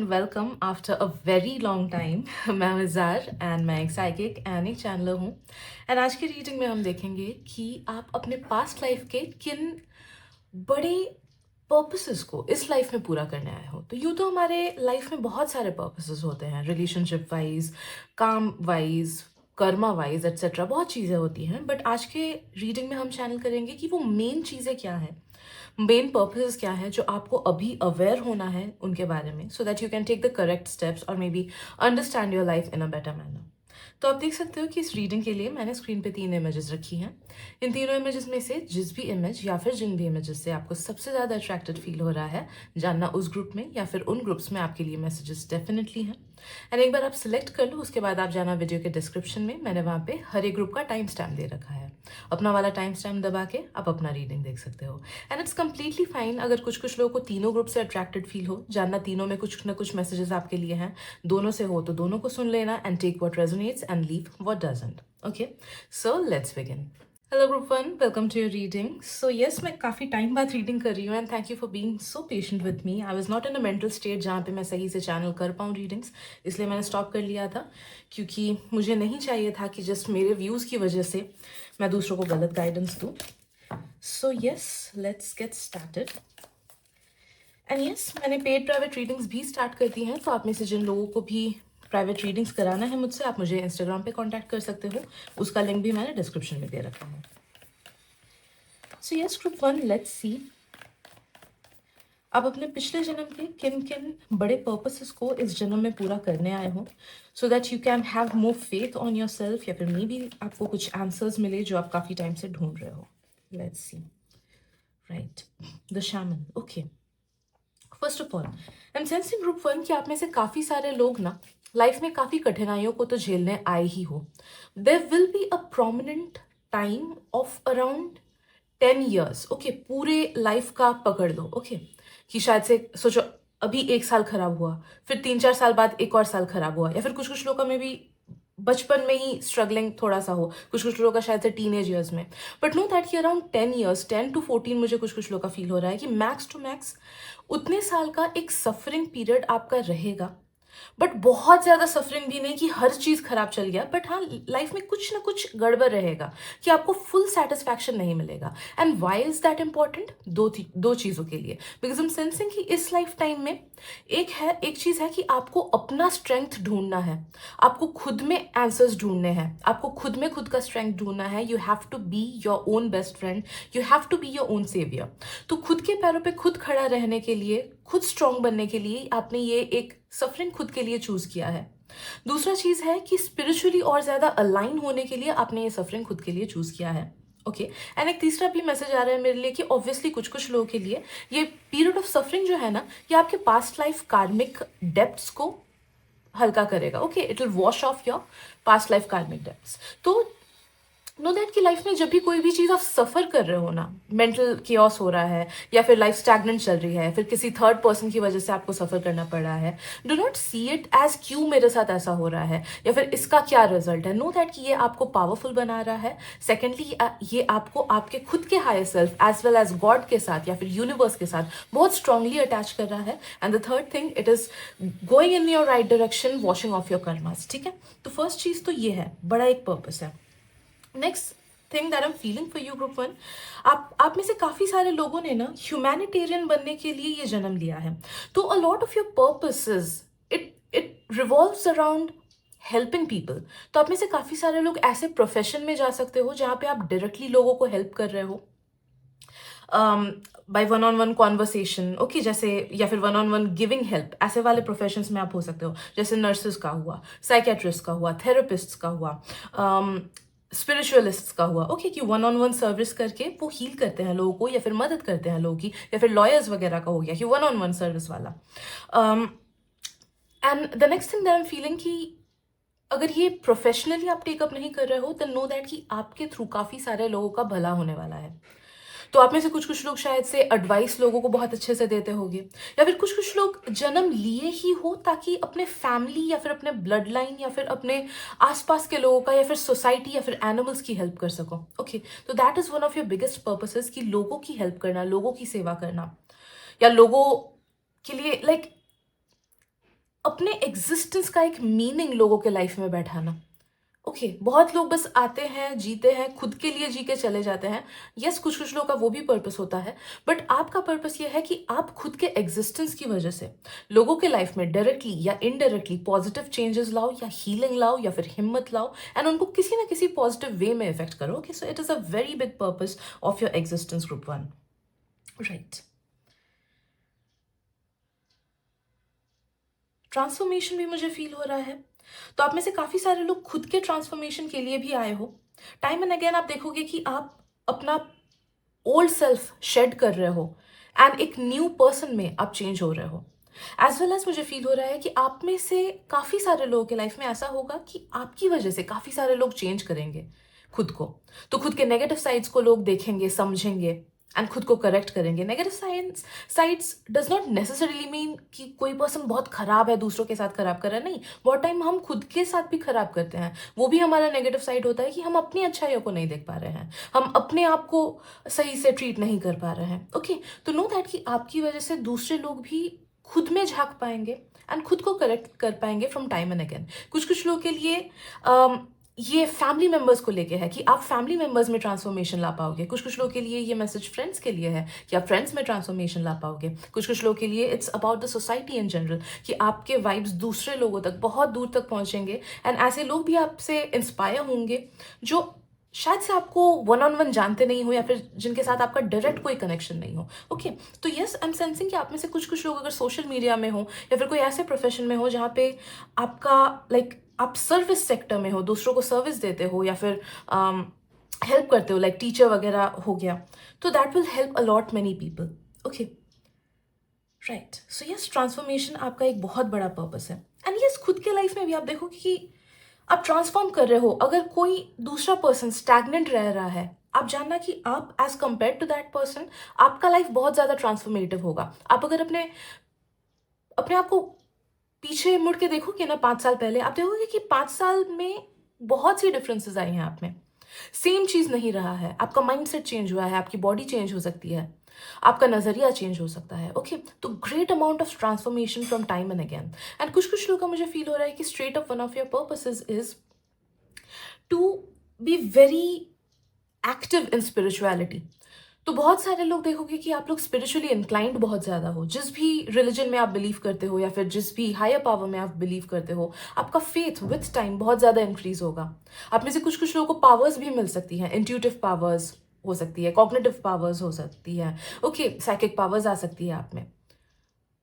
Welcome after a very long time. मैं मज़ार and मैं एक साइकिक एंड एक चैनलर हूँ। एंड आज की रीडिंग में हम देखेंगे कि आप अपने पास्ट लाइफ के किन बड़े पर्पसेस को इस लाइफ में पूरा करने आए हो। तो यूँ तो हमारे लाइफ में बहुत सारे पर्पसेस होते हैं, रिलेशनशिप वाइज, काम वाइज, कर्मा वाइज एट्सेट्रा, बहुत चीज़ें होती हैं। बट आज के रीडिंग में हम चैनल करेंगे कि वो मेन चीज़ें क्या हैं, मेन पर्पस क्या है जो आपको अभी अवेयर होना है उनके बारे में, so that you can take the correct steps और may be understand your life in a better manner. तो आप देख सकते हो कि इस रीडिंग के लिए मैंने स्क्रीन पे 3 इमेजेस रखी हैं। इन तीनों इमेजेस में से जिस भी इमेज या फिर जिन भी इमेजेस से आपको सबसे ज़्यादा अट्रैक्टेड फील हो रहा है जानना, उस ग्रुप में या फिर उन ग्रुप्स में आपके लिए मैसेजेस डेफिनेटली हैं। एंड एक बार आप सिलेक्ट कर लो, उसके बाद आप जाना वीडियो के डिस्क्रिप्शन में, मैंने वहाँ पे हर एक ग्रुप का टाइम स्टैम्प दे रखा है। अपना वाला टाइम स्टैम्प दबा के आप अपना रीडिंग देख सकते हो। एंड इट्स कम्प्लीटली फाइन अगर कुछ कुछ लोगों को तीनों ग्रुप से अट्रैक्टेड फील हो, जानना तीनों में कुछ ना कुछ मैसेजेस आपके लिए हैं। दोनों से हो तो दोनों को सुन लेना and take what resonates and leave what doesn't. Okay, so let's begin. Hello group one, welcome to your reading. So yes, मैं काफ़ी टाइम बाद रीडिंग कर रही हूँ and thank you for being so patient with me. I was not in a mental state जहाँ पे मैं सही से चैनल कर पाऊँ रीडिंग्स, इसलिए मैंने स्टॉप कर लिया था, क्योंकि मुझे नहीं चाहिए था कि जस्ट मेरे व्यूज़ की वजह से मैं दूसरों को गलत गाइडेंस दूँ। So yes, let's get started. And yes, मैंने पेड प्राइवेट रीडिंग्स भी स्टार्ट कर दी हैं, तो आप में से जिन लोगों को भी प्राइवेट रीडिंग्स कराना है मुझसे, आप मुझे इंस्टाग्राम पे कांटेक्ट कर सकते हो, उसका लिंक भी मैंने डिस्क्रिप्शन में दे रखा है। So yes group one, let's see आप अपने पिछले जन्म के किन किन बड़े पर्पसेस को इस जन्म में पूरा करने आए हो, सो that you can have more faith on your self, या फिर मे बी आपको कुछ आंसर्स मिले जो आप काफ़ी टाइम से ढूंढ रहे हो। Let's see. Right, the shaman. Okay, first of all I am sensing group one कि आप में से काफ़ी सारे लोग ना लाइफ में काफ़ी कठिनाइयों को तो झेलने आए ही हो। There will be a prominent time of around 10 years। Okay, पूरे लाइफ का आप पकड़ लो। ओके, कि शायद से सोचो अभी 1 साल खराब हुआ, फिर 3-4 साल बाद एक और साल खराब हुआ, या फिर कुछ कुछ लोगों का में भी बचपन में ही स्ट्रगलिंग थोड़ा सा हो, कुछ कुछ लोगों का शायद से टीनेज ईयर्स में। बट नो दैट कि अराउंड 10 years, 10 to 14, मुझे कुछ कुछ लोगों का फील हो रहा है कि मैक्स टू मैक्स उतने साल का एक सफरिंग पीरियड आपका रहेगा। बट बहुत ज्यादा सफरिंग भी नहीं कि हर चीज खराब चल गया, बट हाँ, लाइफ में कुछ ना कुछ गड़बड़ रहेगा कि आपको फुल सेटिस्फैक्शन नहीं मिलेगा। And why is that important? दो चीजों के लिए, बिकॉज हम सेंसिंग कि इस लाइफ टाइम में एक चीज है कि आपको अपना स्ट्रेंथ ढूंढना है, आपको खुद में आंसर्स ढूंढने हैं, आपको खुद में खुद का स्ट्रेंथ ढूंढना है। You have to be your own best friend, you have to be your own saviour. तो खुद के पैरों पे खुद खड़ा रहने के लिए, खुद स्ट्रांग बनने के लिए आपने ये एक सफरिंग खुद के लिए चूज किया है। दूसरा चीज है कि स्पिरिचुअली और ज्यादा अलाइन होने के लिए आपने ये सफरिंग खुद के लिए चूज किया है। ओके, एंड एक तीसरा भी मैसेज आ रहा है मेरे लिए कि ऑब्वियसली कुछ कुछ लोगों के लिए ये पीरियड ऑफ सफरिंग जो है ना, ये आपके पास्ट लाइफ कार्मिक डेप्थ्स को हल्का करेगा। Okay, it will wash off your past life कार्मिक डेप्थ्स। तो नो दैट कि लाइफ में जब भी कोई भी चीज़ आप सफ़र कर रहे हो ना, मेंटल केओस हो रहा है या फिर लाइफ स्टैग्नेंट चल रही है, फिर किसी थर्ड पर्सन की वजह से आपको सफ़र करना पड़ रहा है, do not see it as क्यों मेरे साथ ऐसा हो रहा है या फिर इसका क्या रिजल्ट है। नो दैट कि ये आपको पावरफुल बना रहा है। सेकेंडली, ये आपको आपके खुद के higher self as well as God के साथ या फिर यूनिवर्स के साथ बहुत स्ट्रांगली अटैच कर रहा है। And the third thing, it is going in your right direction, washing of your karmas. ठीक है, तो फर्स्ट चीज़ तो ये है, बड़ा एक पर्पस है। Next thing that I am feeling for you group one, आप में से काफी सारे लोगों ने ना ह्यूमैनिटेरियन बनने के लिए ये जन्म लिया है। तो a lot of your purposes, it it revolves around helping people. तो आप में से काफी सारे लोग ऐसे प्रोफेशन में जा सकते हो जहां पे आप डायरेक्टली लोगों को हेल्प कर रहे हो, by one on one conversation. Okay, जैसे या फिर one on one giving help, ऐसे वाले प्रोफेशंस में आप हो सकते हो, जैसे नर्सेस का हुआ, साइकेट्रिस्ट का हुआ, थेरेपिस्ट का हुआ, स्पिरिचुअलिस्ट का हुआ। ओके, कि वन ऑन वन सर्विस करके वो हील करते हैं लोगों को या फिर मदद करते हैं लोगों की, या फिर लॉयर्स वगैरह का हो गया कि वन ऑन वन सर्विस वाला। And the next thing that I am feeling कि अगर ये प्रोफेशनली आप टेकअप नहीं कर रहे हो, देन नो दैट कि आपके थ्रू काफी सारे लोगों का भला होने वाला है। तो आप में से कुछ कुछ लोग शायद से एडवाइस लोगों को बहुत अच्छे से देते होंगे, या फिर कुछ कुछ लोग जन्म लिए ही हो ताकि अपने फैमिली या फिर अपने ब्लड लाइन या फिर अपने आसपास के लोगों का या फिर सोसाइटी या फिर एनिमल्स की हेल्प कर सको। ओके, तो that is one of your biggest purposes कि लोगों की हेल्प करना, लोगों की सेवा करना, या लोगों के लिए लाइक अपने एग्जिस्टेंस का एक मीनिंग लोगों के लाइफ में बैठाना। ओके बहुत लोग बस आते हैं, जीते हैं, खुद के लिए जी के चले जाते हैं। यस, कुछ कुछ लोगों का वो भी पर्पस होता है, बट आपका पर्पस ये है कि आप खुद के एग्जिस्टेंस की वजह से लोगों के लाइफ में डायरेक्टली या इनडायरेक्टली पॉजिटिव चेंजेस लाओ, या हीलिंग लाओ, या फिर हिम्मत लाओ, एंड उनको किसी ना किसी पॉजिटिव वे में इफेक्ट करो। Okay, so it is a very big purpose of your existence group 1, right. Transformation भी मुझे फील हो रहा है, तो आप में से काफी सारे लोग खुद के ट्रांसफॉर्मेशन के लिए भी आए हो। टाइम एंड अगेन आप देखोगे कि आप अपना ओल्ड सेल्फ शेड कर रहे हो एंड एक न्यू पर्सन में आप चेंज हो रहे हो। एज वेल एज मुझे फील हो रहा है कि आप में से काफी सारे लोगों के लाइफ में ऐसा होगा कि आपकी वजह से काफी सारे लोग चेंज करेंगे खुद को। तो खुद के नेगेटिव साइड्स को लोग देखेंगे, समझेंगे एंड खुद को करेक्ट करेंगे। Negative sides does not necessarily mean कि कोई पर्सन बहुत खराब है, दूसरों के साथ खराब कर रहा है। नहीं, बहुत टाइम हम खुद के साथ भी खराब करते हैं। वो भी हमारा नेगेटिव साइड होता है कि हम अपनी अच्छाइयों को नहीं देख पा रहे हैं, हम अपने आप को सही से ट्रीट नहीं कर पा रहे हैं। ओके, तो नो दैट कि आपकी वजह से दूसरे लोग भी खुद में झांक पाएंगे एंड खुद को करेक्ट कर पाएंगे फ्रॉम टाइम एंड अगेन। कुछ कुछ लोग के लिए ये फैमिली मेंबर्स को लेके है कि आप फैमिली मेंबर्स में ट्रांसफॉर्मेशन ला पाओगे। कुछ कुछ लोग के लिए ये मैसेज फ्रेंड्स के लिए है कि आप फ्रेंड्स में ट्रांसफॉर्मेशन ला पाओगे। कुछ कुछ लोग के लिए it's about the society in general, कि आपके वाइब्स दूसरे लोगों तक बहुत दूर तक पहुंचेंगे एंड ऐसे लोग भी आपसे इंस्पायर होंगे जो शायद से आपको वन ऑन वन जानते नहीं हो, या फिर जिनके साथ आपका डायरेक्ट कोई कनेक्शन नहीं हो। ओके, तो यस, आई एम सेंसिंग कि आप में से कुछ कुछ लोग अगर सोशल मीडिया में हो या फिर कोई ऐसे प्रोफेशन में हो जहाँ पे आपका आप सर्विस सेक्टर में हो, दूसरों को सर्विस देते हो या फिर हेल्प करते हो, लाइक टीचर वगैरह हो गया, तो that will help allot many people. Okay, right. So yes, transformation आपका एक बहुत बड़ा पर्पस है। एंड यस, खुद के लाइफ में भी आप देखोगे कि आप ट्रांसफॉर्म कर रहे हो। अगर कोई दूसरा पर्सन स्टैग्नेंट रह रहा है, आप जानना कि आप as compare to that person, आपका लाइफ बहुत ज्यादा ट्रांसफॉर्मेटिव होगा। आप अगर अपने अपने आप को पीछे मुड़ के देखोगे ना 5 साल पहले, आप देखोगे कि 5 साल में बहुत सी डिफरेंसेस आई हैं आप में। सेम चीज नहीं रहा है, आपका माइंडसेट चेंज हुआ है, आपकी बॉडी चेंज हो सकती है, आपका नजरिया चेंज हो सकता है। ओके, तो great amount of transformation from time and again. And कुछ कुछ लोगों का मुझे फील हो रहा है कि straight up one of your purposes is to be very active in spirituality. तो बहुत सारे लोग देखोगे कि आप लोग स्पिरिचुअली इंक्लाइंड बहुत ज्यादा हो। जिस भी रिलीजन में आप बिलीव करते हो या फिर जिस भी हायर पावर में आप बिलीव करते हो, आपका फेथ विथ टाइम बहुत ज्यादा इंक्रीज होगा। आप में से कुछ कुछ लोगों को पावर्स भी मिल सकती हैं, इंट्यूटिव पावर्स हो सकती है, कॉग्निटिव पावर्स हो सकती है, ओके, साइकिक पावर्स आ सकती है आप में।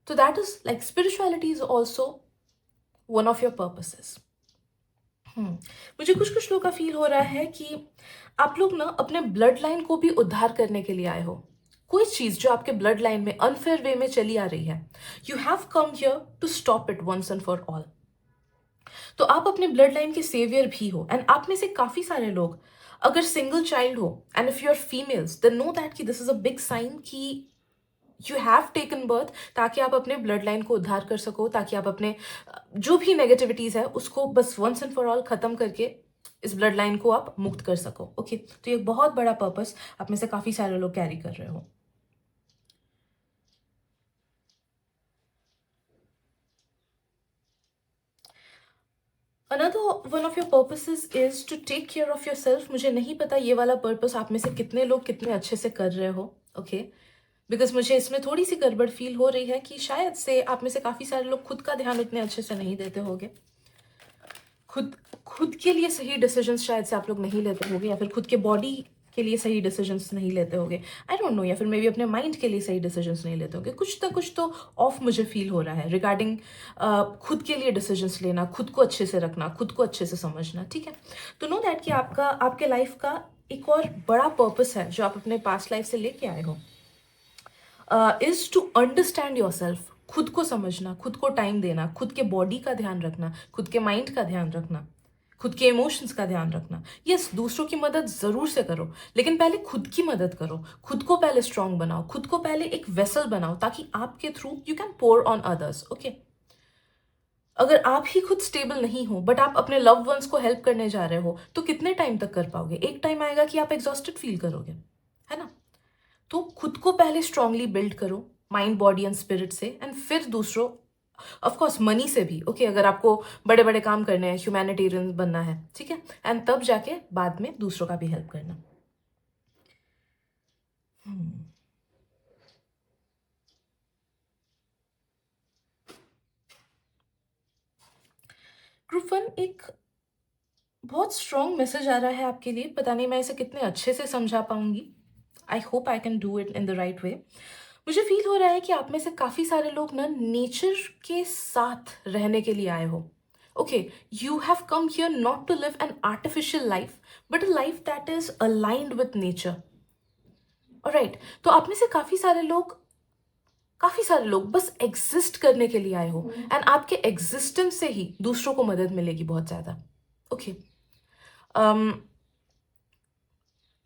तो that is like spirituality is also one of your purposes. मुझे कुछ कुछ लोग का फील हो रहा है कि आप लोग ना अपने ब्लड लाइन को भी उद्धार करने के लिए आए हो। कोई चीज जो आपके ब्लड लाइन में अनफेयर वे में चली आ रही है, you have come here to stop it once and for all. तो आप अपने ब्लड लाइन के सेवियर भी हो। एंड आप में से काफी सारे लोग अगर सिंगल चाइल्ड हो and if you are females, then know that कि this is a big sign कि यू हैव टेकन बर्थ, ताकि आप अपने ब्लड लाइन को उद्धार कर सको, ताकि आप अपने जो भी नेगेटिविटीज है उसको बस वंस एंड फॉर ऑल खत्म करके इस ब्लड लाइन को आप मुक्त कर सको। ओके, तो ये बहुत बड़ा पर्पस आप में से काफी सारे लोग कैरी कर रहे हो। Another one of your purposes is to take care of your self. मुझे नहीं पता ये वाला पर्पस आप में से कितने लोग कितने अच्छे से कर रहे हो। ओके, बिकॉज मुझे इसमें थोड़ी सी गड़बड़ फील हो रही है कि शायद से आप में से काफी सारे लोग खुद का ध्यान उतने अच्छे से नहीं देते होंगे, खुद खुद के लिए सही डिसीजंस शायद से आप लोग नहीं लेते होंगे, या फिर खुद के बॉडी के लिए सही डिसीजंस नहीं लेते होंगे, आई डोंट नो, या फिर मे बी अपने माइंड के लिए सही डिसीजंस नहीं लेते होंगे। कुछ तो ऑफ मुझे फील हो रहा है रिगार्डिंग खुद के लिए डिसीजंस लेना, खुद को अच्छे से रखना, खुद को अच्छे से समझना। ठीक है, तो नो दैट कि आपके लाइफ का एक और बड़ा पर्पस है जो आप अपने पास्ट लाइफ से लेके आए हो, is to understand your self. खुद को समझना, खुद को टाइम देना, खुद के बॉडी का ध्यान रखना, खुद के माइंड का ध्यान रखना, खुद के इमोशंस का ध्यान रखना। यस, दूसरों की मदद जरूर से करो, लेकिन पहले खुद की मदद करो। खुद को पहले स्ट्रांग बनाओ, खुद को पहले एक वेसल बनाओ, ताकि आपके through you can pour on others. Okay, अगर आप ही खुद स्टेबल नहीं हो बट आप अपने लव वंस को हेल्प करने जा रहे हो, तो कितने टाइम तक कर पाओगे? एक टाइम आएगा कि आप एग्जॉस्टेड फील करोगे, है ना? तो खुद को पहले स्ट्रांगली बिल्ड करो, माइंड, बॉडी एंड स्पिरिट से, एंड फिर दूसरों ऑफ कोर्स मनी से भी, ओके, अगर आपको बड़े बड़े काम करने हैं, ह्यूमैनिटेरियन बनना है, ठीक है, एंड तब जाके बाद में दूसरों का भी हेल्प करना। ग्रुप वन, एक बहुत स्ट्रॉन्ग मैसेज आ रहा है आपके लिए, पता नहीं मैं इसे कितने अच्छे से समझा पाऊंगी। I hope I can do it in the right way. मुझे फील हो रहा है कि आप में से काफ़ी सारे लोग ना नेचर के साथ रहने के लिए आए हो। Okay, you have come here not to live an artificial life, but a life that is aligned with nature. Alright, तो आप में से काफी सारे लोग बस एग्जिस्ट करने के लिए आए हो, एंड आपके एग्जिस्टेंस से ही दूसरों को मदद मिलेगी बहुत ज्यादा। ओके,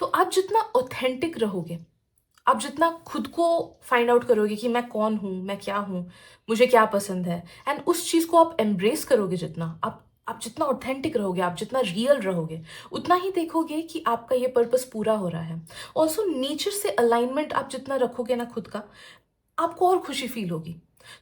तो आप जितना ऑथेंटिक रहोगे, आप जितना खुद को फाइंड आउट करोगे कि मैं कौन हूं, मैं क्या हूं, मुझे क्या पसंद है, एंड उस चीज को आप एम्ब्रेस करोगे, जितना आप जितना ऑथेंटिक रहोगे, आप जितना रियल रहोगे, उतना ही देखोगे कि आपका ये पर्पस पूरा हो रहा है। ऑल्सो नेचर से अलाइनमेंट आप जितना रखोगे ना खुद का, आपको और खुशी फील होगी।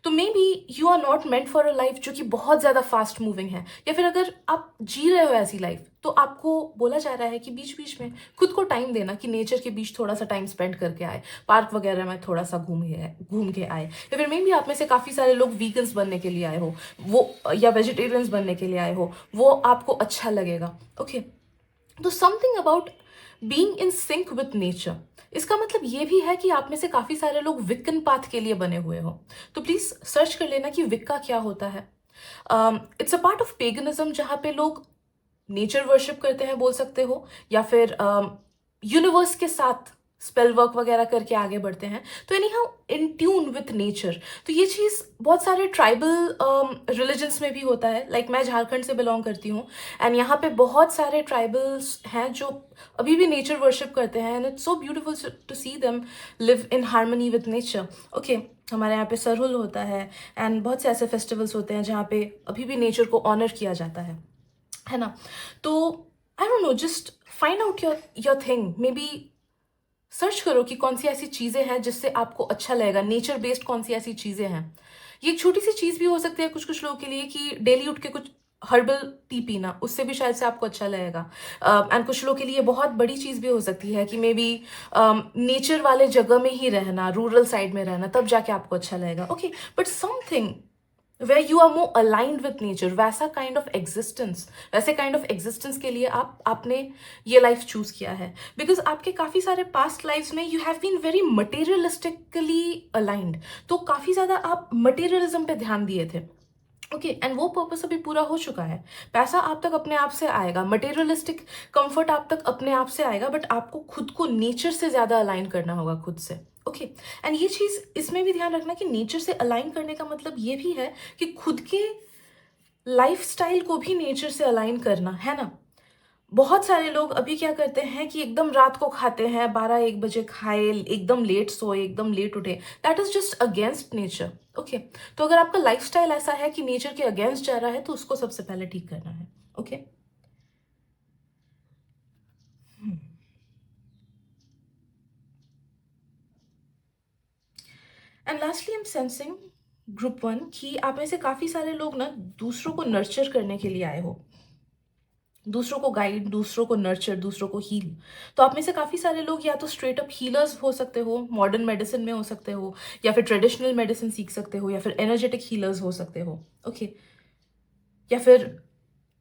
तो may be you are not meant for a life जो कि बहुत ज्यादा फास्ट मूविंग है, या फिर अगर आप जी रहे हो ऐसी लाइफ, तो आपको बोला जा रहा है कि बीच बीच में खुद को टाइम देना, कि नेचर के बीच थोड़ा सा टाइम स्पेंड करके आए, पार्क वगैरह में थोड़ा सा घूम के आए, या फिर मे बी आप में से काफी सारे लोग वीगन्स बनने के लिए आए हो, वो, या वेजिटेरियंस बनने के लिए आए हो, वो आपको अच्छा लगेगा। ओके, तो something about being in sync with nature, इसका मतलब ये भी है कि आप में से काफी सारे लोग विकन पाथ के लिए बने हुए हो। तो प्लीज सर्च कर लेना कि विक्का क्या होता है। It's a part of paganism, जहाँ पे लोग नेचर वर्शिप करते हैं बोल सकते हो, या फिर यूनिवर्स के साथ स्पेल वर्क वगैरह करके आगे बढ़ते हैं। तो any how in tune with nature. तो ये चीज़ बहुत सारे ट्राइबल रिलीजन्स में भी होता है। लाइक मैं झारखंड से बिलोंग करती हूँ, एंड यहाँ पे बहुत सारे ट्राइबल्स हैं जो अभी भी नेचर वर्शिप करते हैं, and it's so beautiful to see them live in harmony with nature. Okay, हमारे यहाँ पे सरहुल होता है, एंड बहुत से ऐसे फेस्टिवल्स होते हैं जहाँ पे अभी भी नेचर को ऑनर किया जाता है ना। तो I don't know, just find out your thing. May be search करो कि कौन सी ऐसी चीजें हैं जिससे आपको अच्छा लगेगा, नेचर बेस्ड कौन सी ऐसी चीजें हैं। ये एक छोटी सी चीज भी हो सकती है कुछ कुछ लोगों के लिए, कि डेली उठ के कुछ हर्बल टी पीना, उससे भी शायद से आपको अच्छा लगेगा। एंड कुछ लोगों के लिए बहुत बड़ी चीज भी हो सकती है कि मे बी नेचर वाले जगह में ही रहना, रूरल साइड में रहना, तब जाके आपको अच्छा लगेगा। Okay, but something where you are more aligned with nature, वैसा काइंड ऑफ एग्जिस्टेंस, वैसे काइंड ऑफ एग्जिस्टेंस के लिए आपने ये लाइफ चूज किया है। बिकॉज आपके काफी सारे पास्ट लाइफ्स में you have been very materialistically aligned, तो काफी ज्यादा आप मटेरियलिज्म पे ध्यान दिए थे। ओके, एंड वो पर्पस अभी पूरा हो चुका है। पैसा आप तक अपने आप से आएगा, मटेरियलिस्टिक कंफर्ट आप तक अपने आप से आएगा, बट आपको खुद को नेचर से ज्यादा अलाइन करना होगा खुद से। ओके, एंड ये चीज इसमें भी ध्यान रखना कि नेचर से अलाइन करने का मतलब ये भी है कि खुद के लाइफस्टाइल को भी नेचर से अलाइन करना है ना। बहुत सारे लोग अभी क्या करते हैं कि एकदम रात को खाते हैं, 12-1 बजे खाए, एकदम लेट सोए, एकदम लेट उठे, that is just against nature. Okay, तो अगर आपका लाइफस्टाइल ऐसा है कि नेचर के अगेंस्ट जा रहा है, तो उसको सबसे पहले ठीक करना है। Okay, and lastly I am sensing group one कि आप में से काफी सारे लोग ना दूसरों को नर्चर करने के लिए आए हो, दूसरों को गाइड, दूसरों को नर्चर, दूसरों को हील। तो आप में से काफी सारे लोग या तो स्ट्रेट अप हीलर्स हो सकते हो, मॉडर्न मेडिसिन में हो सकते हो, या फिर ट्रेडिशनल मेडिसिन सीख सकते हो, या फिर एनर्जेटिक हीलर्स हो सकते हो। ओके, या फिर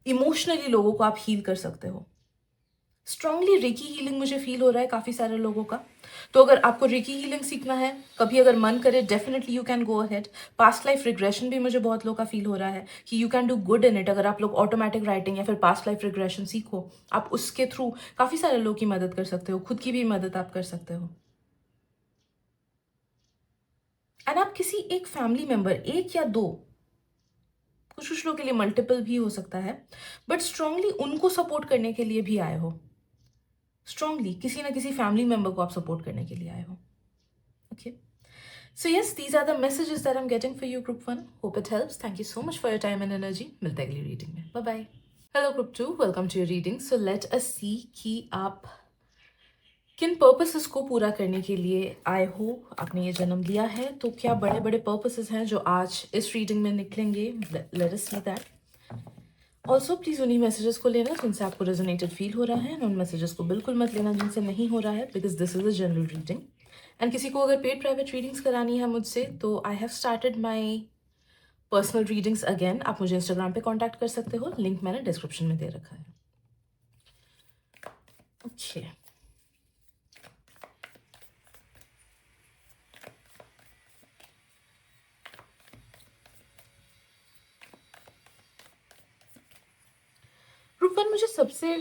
इमोशनली लोगों को आप हील कर सकते हो। स्ट्रांगली रेकी हीलिंग मुझे फील हो रहा है काफी सारे लोगों का। तो अगर आपको रेकी हीलिंग सीखना है, कभी अगर मन करे, definitely you can go ahead. Past life regression भी मुझे बहुत लोगों का फील हो रहा है कि you can do good in it. अगर आप लोग ऑटोमेटिक राइटिंग या फिर पास्ट लाइफ रिग्रेशन सीखो, आप उसके थ्रू काफी सारे लोगों की मदद कर सकते हो, खुद की भी मदद आप कर सकते हो। एंड आप किसी एक फैमिली मेंबर, एक या दो, कुछ कुछ लोगों के लिए मल्टीपल भी हो सकता है, बट स्ट्रांगली उनको सपोर्ट करने के लिए भी आए हो। स्ट्रांगली किसी ना किसी फैमिली मेंबर को आप सपोर्ट करने के लिए आए हो। Okay, so yes, these are the messages that I'm getting for you, group 1. Hope it helps. Thank you so much for your time and energy. मिलते हैं अगली रीडिंग में। Bye bye. Hello group 2, welcome to your reading. So let us see कि आप किन purposes को पूरा करने के लिए आए हो, आपने ये जन्म लिया है, तो क्या बड़े बड़े पर्पसेस हैं जो आज इस रीडिंग में निकलेंगे? Late us see that. Also please उन्हीं मैसेजेस को लेना जिनसे आपको रेजोनेटेड फील हो रहा है, उन मैसेजेस को बिल्कुल मत लेना जिनसे नहीं हो रहा है, because this is a general reading. And किसी को अगर पेड प्राइवेट रीडिंग्स करानी है मुझसे, तो I have started my personal readings again. आप मुझे इंस्टाग्राम पे कांटेक्ट कर सकते हो, लिंक मैंने डिस्क्रिप्शन में दे रखा है। ओके रूपन, मुझे सबसे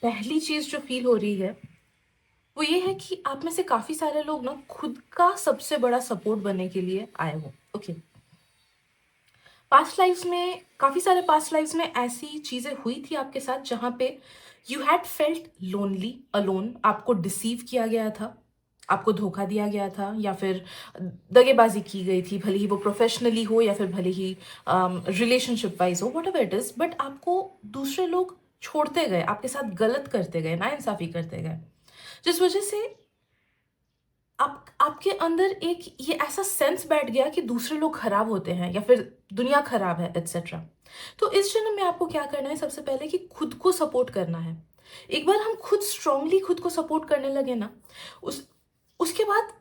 पहली चीज जो फील हो रही है वो ये है कि आप में से काफी सारे लोग ना खुद का सबसे बड़ा सपोर्ट बनने के लिए आए हो। ओके, पास्ट लाइफ्स में, काफी सारे पास्ट लाइफ्स में ऐसी चीजें हुई थी आपके साथ जहां पे you had felt lonely, alone, आपको डिसीव किया गया था, आपको धोखा दिया गया था, या फिर दगेबाजी की गई थी, भले ही वो प्रोफेशनली हो या फिर भले ही रिलेशनशिप वाइज हो, what ever it is, but आपको दूसरे लोग छोड़ते गए, आपके साथ गलत करते गए, नाइंसाफी करते गए, जिस वजह से आपके अंदर एक ये ऐसा सेंस बैठ गया कि दूसरे लोग खराब होते हैं या फिर दुनिया खराब है, एटसेट्रा। तो इस जन्म में आपको क्या करना है? सबसे पहले कि खुद को सपोर्ट करना है। एक बार हम खुद स्ट्रांगली खुद को सपोर्ट करने लगे ना, उस उसके बाद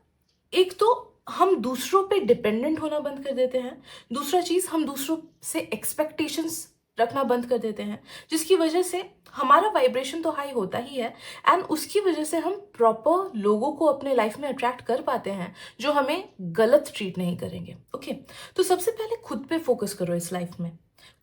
एक तो हम दूसरों पे डिपेंडेंट होना बंद कर देते हैं, दूसरा चीज हम दूसरों से एक्सपेक्टेशंस रखना बंद कर देते हैं, जिसकी वजह से हमारा वाइब्रेशन तो हाई होता ही है, एंड उसकी वजह से हम प्रॉपर लोगों को अपने लाइफ में अट्रैक्ट कर पाते हैं जो हमें गलत ट्रीट नहीं करेंगे। ओके, तो सबसे पहले खुद पे फोकस करो इस लाइफ में।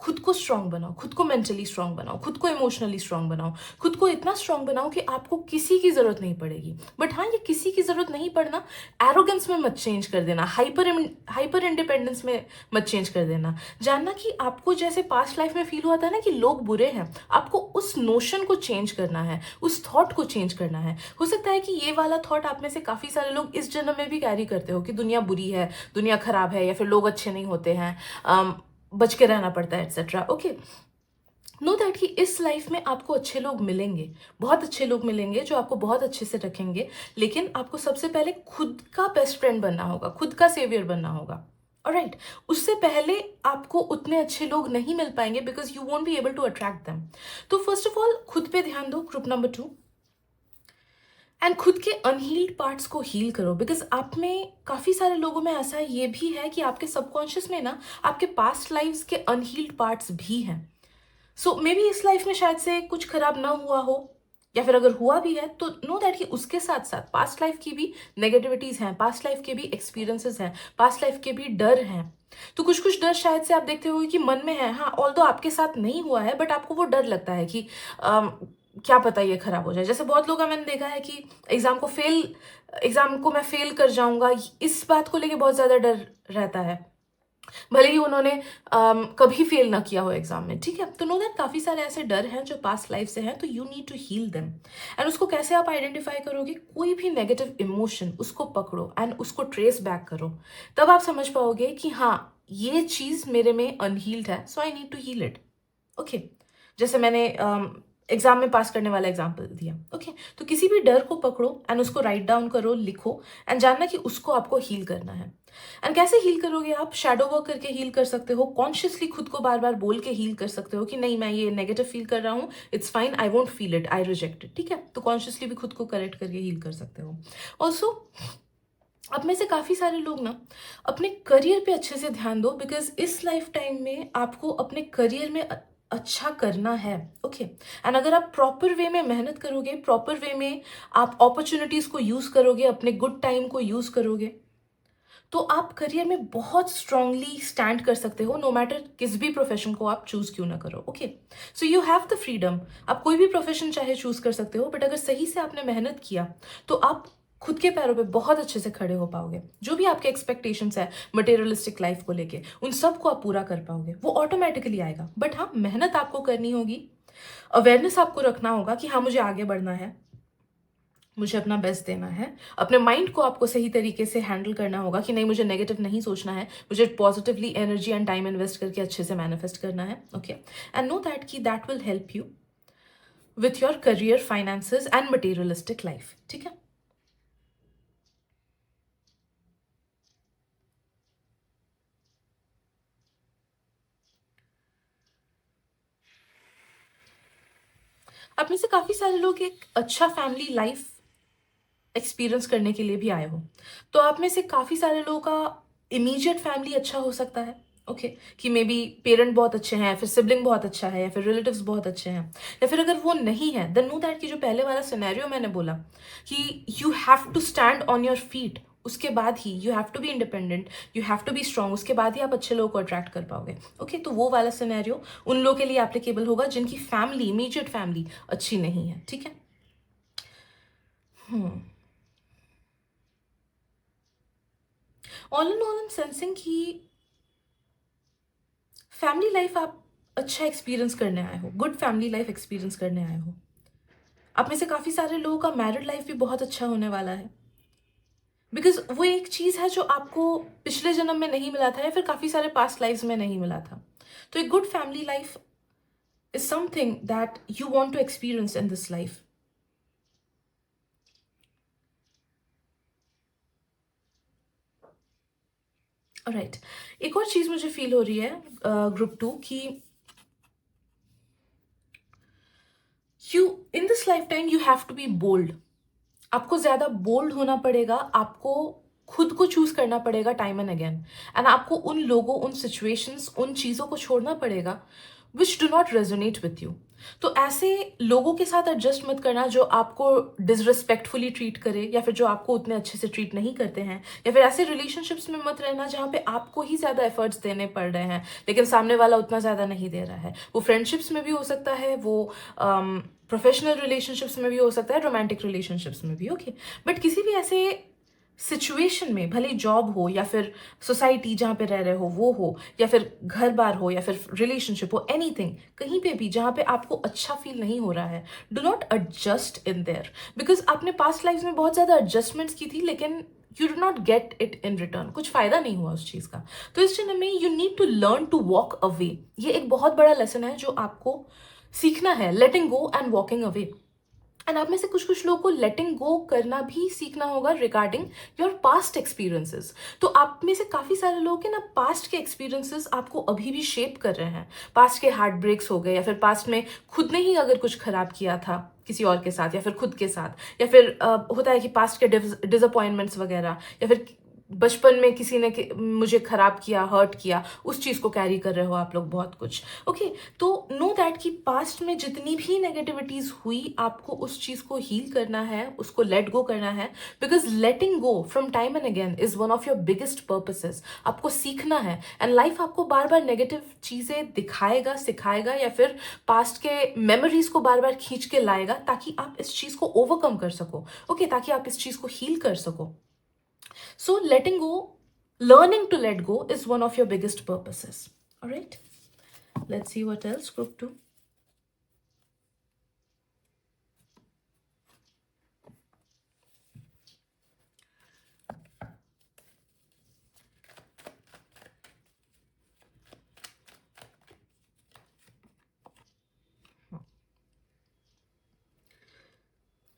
खुद को स्ट्रांग बनाओ, खुद को मेंटली स्ट्रांग बनाओ, खुद को इमोशनली स्ट्रांग बनाओ, खुद को इतना स्ट्रांग बनाओ कि आपको किसी की जरूरत नहीं पड़ेगी। बट हाँ, ये किसी की जरूरत नहीं पड़ना एरोगेंस में मत चेंज कर देना, हाइपर इंडिपेंडेंस में मत चेंज कर देना। जानना कि आपको जैसे पास्ट लाइफ में फील हुआ था ना कि लोग बुरे हैं, आपको उस नोशन को चेंज करना है, उस थॉट को चेंज करना है। हो सकता है कि ये वाला थॉट आप में से काफी सारे लोग इस जन्म में भी कैरी करते हो कि दुनिया बुरी है, दुनिया खराब है, या फिर लोग अच्छे नहीं होते हैं, बच के रहना पड़ता है, एटसेट्रा। ओके, नो दैट कि इस लाइफ में आपको अच्छे लोग मिलेंगे, बहुत अच्छे लोग मिलेंगे जो आपको बहुत अच्छे से रखेंगे, लेकिन आपको सबसे पहले खुद का बेस्ट फ्रेंड बनना होगा, खुद का सेवियर बनना होगा। ऑलराइट, उससे पहले आपको उतने अच्छे लोग नहीं मिल पाएंगे, because you won't be able to attract them. तो फर्स्ट ऑफ ऑल खुद पे ध्यान दो, ग्रुप नंबर 2। एंड खुद के अनहील्ड पार्ट्स को हील करो, बिकॉज आप में काफी सारे लोगों में ऐसा ये भी है कि आपके सबकॉन्शियस में ना आपके पास्ट लाइफ्स के अनहील्ड पार्ट्स भी हैं। सो मे बी इस लाइफ में शायद से कुछ खराब ना हुआ हो, या फिर अगर हुआ भी है तो नो दैट कि उसके साथ साथ पास्ट लाइफ की भी नेगेटिविटीज हैं, पास्ट लाइफ के भी एक्सपीरियंसेस हैं, पास्ट लाइफ के भी डर हैं। तो कुछ कुछ डर शायद से आप देखते हो कि मन में है, हाँ, ऑल्दो आपके साथ नहीं हुआ है, बट आपको वो डर लगता है कि क्या पता ये खराब हो जाए। जैसे बहुत लोग मैंने देखा है कि एग्जाम को मैं फेल कर जाऊंगा, इस बात को लेके बहुत ज्यादा डर रहता है, भले ही उन्होंने कभी फेल ना किया हो एग्जाम में। ठीक है, तो नो दैट काफी सारे ऐसे डर हैं जो पास्ट लाइफ से हैं, तो you need to heal them. And उसको कैसे आप आइडेंटिफाई करोगे? कोई भी नेगेटिव इमोशन, उसको पकड़ो एंड उसको ट्रेस बैक करो, तब आप समझ पाओगे कि हाँ, ये चीज मेरे में अनहील्ड है, so I need to heal it. Okay, जैसे मैंने एग्जाम में पास करने वाला एग्जाम्पल दिया। ओके, तो किसी भी डर को पकड़ो एंड उसको राइट डाउन करो, लिखो, एंड जानना कि उसको आपको हील करना है। एंड कैसे हील करोगे? आप शैडो वर्क करके हील कर सकते हो, कॉन्शियसली खुद को बार बार बोल के हील कर सकते हो कि नहीं, मैं ये नेगेटिव फील कर रहा हूँ, it's fine, I won't feel it, I reject it. ठीक है, तो कॉन्शियसली भी खुद को करेक्ट करके हील कर सकते हो। ऑल्सो अब में से काफी सारे लोग ना अपने करियर पे अच्छे से ध्यान दो, बिकॉज इस लाइफ टाइम में आपको अपने करियर में अच्छा करना है। ओके, एंड अगर आप प्रॉपर वे में मेहनत करोगे, प्रॉपर वे में आप अपॉर्चुनिटीज को यूज करोगे, अपने गुड टाइम को यूज करोगे, तो आप करियर में बहुत स्ट्रांगली स्टैंड कर सकते हो, नो मैटर किस भी प्रोफेशन को आप चूज क्यों ना करो। Okay, so you have the freedom, आप कोई भी प्रोफेशन चाहे चूज कर सकते हो, बट अगर सही से आपने मेहनत किया तो आप खुद के पैरों पे बहुत अच्छे से खड़े हो पाओगे। जो भी आपके एक्सपेक्टेशंस है मटेरियलिस्टिक लाइफ को लेके, उन सब को आप पूरा कर पाओगे, वो ऑटोमेटिकली आएगा। बट हाँ, मेहनत आपको करनी होगी, अवेयरनेस आपको रखना होगा कि हाँ, मुझे आगे बढ़ना है, मुझे अपना बेस्ट देना है। अपने माइंड को आपको सही तरीके से हैंडल करना होगा कि नहीं, मुझे नेगेटिव नहीं सोचना है, मुझे positively energy and time invest करके अच्छे से मैनिफेस्ट करना है। ओके, एंड नो दैट कि that will help you with your career, finances and materialistic life. ठीक है, आप में से काफ़ी सारे लोग एक अच्छा फैमिली लाइफ एक्सपीरियंस करने के लिए भी आए हो। तो आप में से काफ़ी सारे लोगों का इमीडिएट फैमिली अच्छा हो सकता है, ओके, कि मे बी पेरेंट बहुत अच्छे हैं, या फिर सिबलिंग बहुत अच्छा है, या फिर रिलेटिव्स बहुत अच्छे हैं, या फिर अगर वो नहीं है देन नो दैट कि जो पहले वाला सिनेरियो मैंने बोला कि you have to stand on your feet, उसके बाद ही you have to be independent, you have to be strong, उसके बाद ही आप अच्छे लोगों को अट्रैक्ट कर पाओगे, ओके। तो वो वाला सिनेरियो उन लोगों के लिए एप्लीकेबल होगा जिनकी फैमिली, इमीडिएट फैमिली अच्छी नहीं है, ठीक है। All in all, I am sensing कि फैमिली लाइफ आप अच्छा एक्सपीरियंस करने आए हो, गुड फैमिली लाइफ एक्सपीरियंस करने आए हो। आप में से काफ़ी सारे लोगों का मैरिड लाइफ भी बहुत अच्छा होने वाला है, बिकॉज वो एक चीज़ है जो आपको पिछले जन्म में नहीं मिला था, या फिर काफ़ी सारे पास्ट लाइफ्स में नहीं मिला था। तो एक good family life is something that you want to experience in this life. Right, एक और चीज़ मुझे फील हो रही है ग्रुप 2 की you in this life time you have to be bold. आपको ज्यादा बोल्ड होना पड़ेगा, आपको खुद को चूज करना पड़ेगा टाइम एंड अगेन, एंड आपको उन लोगों, उन सिचुएशंस, उन चीजों को छोड़ना पड़ेगा which do not resonate with you. तो ऐसे लोगों के साथ एडजस्ट मत करना जो आपको डिसरिस्पेक्टफुली ट्रीट करे, या फिर जो आपको उतने अच्छे से ट्रीट नहीं करते हैं, या फिर ऐसे रिलेशनशिप्स में मत रहना जहाँ पे आपको ही ज्यादा एफर्ट्स देने पड़ रहे हैं लेकिन सामने वाला उतना ज्यादा नहीं दे रहा है। वो फ्रेंडशिप्स में भी हो सकता है, वो प्रोफेशनल रिलेशनशिप्स में भी हो सकता है, रोमांटिक रिलेशनशिप्स में भी, ओके। बट किसी भी ऐसे सिचुएशन में, भले जॉब हो या फिर सोसाइटी जहाँ पे रह रहे हो वो हो, या फिर घर बार हो, या फिर रिलेशनशिप हो, एनीथिंग, कहीं पे भी जहाँ पे आपको अच्छा फील नहीं हो रहा है, do not adjust in their, because आपने पास्ट लाइफ में बहुत ज़्यादा एडजस्टमेंट्स की थी लेकिन you do not get it in return, कुछ फायदा नहीं हुआ उस चीज़ का। तो इस जन्म में you need to learn to walk away. ये एक बहुत बड़ा लेसन है जो आपको सीखना है, letting go and walking away. And आप में से कुछ कुछ लोगों को लेटिंग गो करना भी सीखना होगा रिगार्डिंग योर पास्ट एक्सपीरियंसेस। तो आप में से काफ़ी सारे लोग के ना पास्ट के एक्सपीरियंसेस आपको अभी भी शेप कर रहे हैं। पास्ट के हार्ट ब्रेक्स हो गए, या फिर पास्ट में खुद ने ही अगर कुछ खराब किया था किसी और के साथ, या फिर खुद के साथ, या फिर होता है कि पास्ट के डिसअपॉइंटमेंट्स वगैरह, या फिर बचपन में किसी ने मुझे खराब किया, हर्ट किया, उस चीज़ को कैरी कर रहे हो आप लोग बहुत कुछ, ओके। तो नो दैट कि पास्ट में जितनी भी नेगेटिविटीज हुई आपको उस चीज़ को हील करना है, उसको लेट गो करना है, because letting go from time and again is one of your biggest purposes. आपको सीखना है, एंड लाइफ आपको बार बार नेगेटिव चीज़ें दिखाएगा, सिखाएगा, या फिर पास्ट के मेमोरीज को बार बार खींच के लाएगा ताकि आप इस चीज़ को ओवरकम कर सको, ओके, ताकि आप इस चीज़ को हील कर सको। So letting go, learning to let go is one of your biggest purposes. All right. Let's see what else, group 2.